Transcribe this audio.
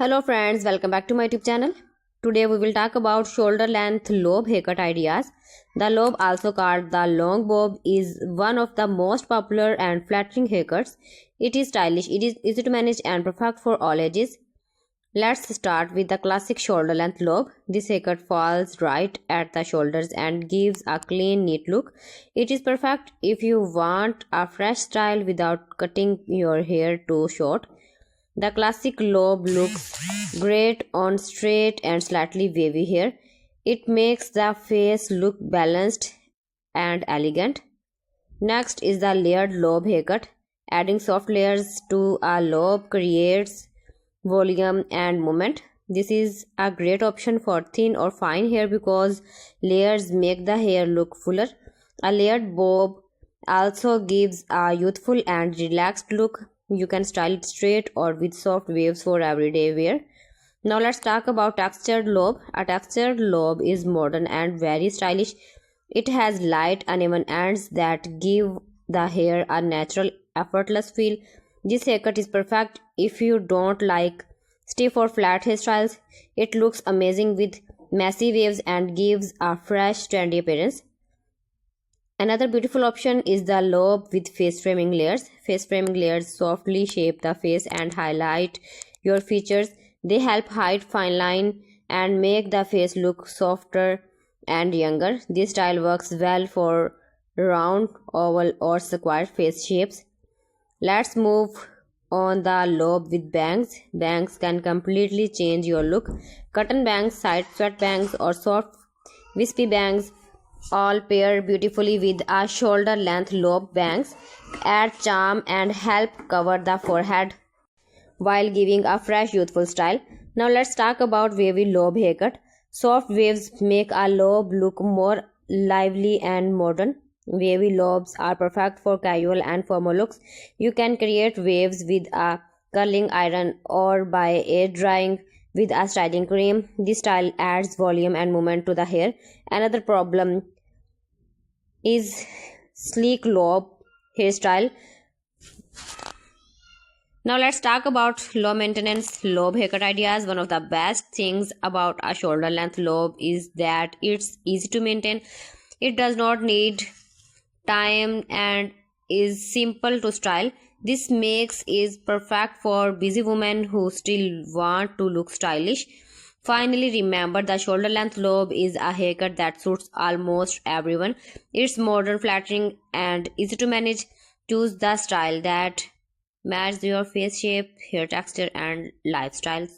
Hello friends, welcome back to my YouTube channel. Today we will talk about shoulder length lobe haircut ideas. The lobe, also called the long bob, is one of the most popular and flattering haircuts. It is stylish, it is easy to manage and perfect for all ages. Let's start with the classic shoulder length lobe. This haircut falls right at the shoulders and gives a clean, neat look. It is perfect if you want a fresh style without cutting your hair too short. The classic lobe looks great on straight and slightly wavy hair. It makes the face look balanced and elegant. Next is the layered lobe haircut. Adding soft layers to a lobe creates volume and movement. This is a great option for thin or fine hair because layers make the hair look fuller. A layered bob also gives a youthful and relaxed look. You can style it straight or with soft waves for everyday wear. Now let's talk about textured lobe. A textured lobe is modern and very stylish. It has light, uneven ends that give the hair a natural, effortless feel. This haircut is perfect if you don't like stiff or flat hairstyles. It looks amazing with messy waves and gives a fresh, trendy appearance. Another beautiful option is the lobe with face framing layers. Face framing layers softly shape the face and highlight your features. They help hide fine line and make the face look softer and younger. This style works well for round, oval or square face shapes. Let's move on the lobe with bangs. Bangs can completely change your look. Cotton bangs, side sweat bangs or soft wispy bangs all pair beautifully with a shoulder length lobe. Bangs add charm and help cover the forehead while giving a fresh youthful style. Now let's talk about wavy lobe haircut. Soft waves make a lobe look more lively and modern. Wavy lobes are perfect for casual and formal looks. You can create waves with a curling iron or by air drying with a styling cream. This style adds volume and movement to the hair. Another problem is sleek lobe hairstyle. Now let's talk about low maintenance lobe haircut ideas. One of the best things about a shoulder length lobe is that it's easy to maintain. It does not need time and is simple to style. This makes it perfect for busy women who still want to look stylish. Finally, remember the shoulder length lobe is a haircut that suits almost everyone. It's modern, flattering and easy to manage. Choose the style that matches your face shape, hair texture and lifestyles.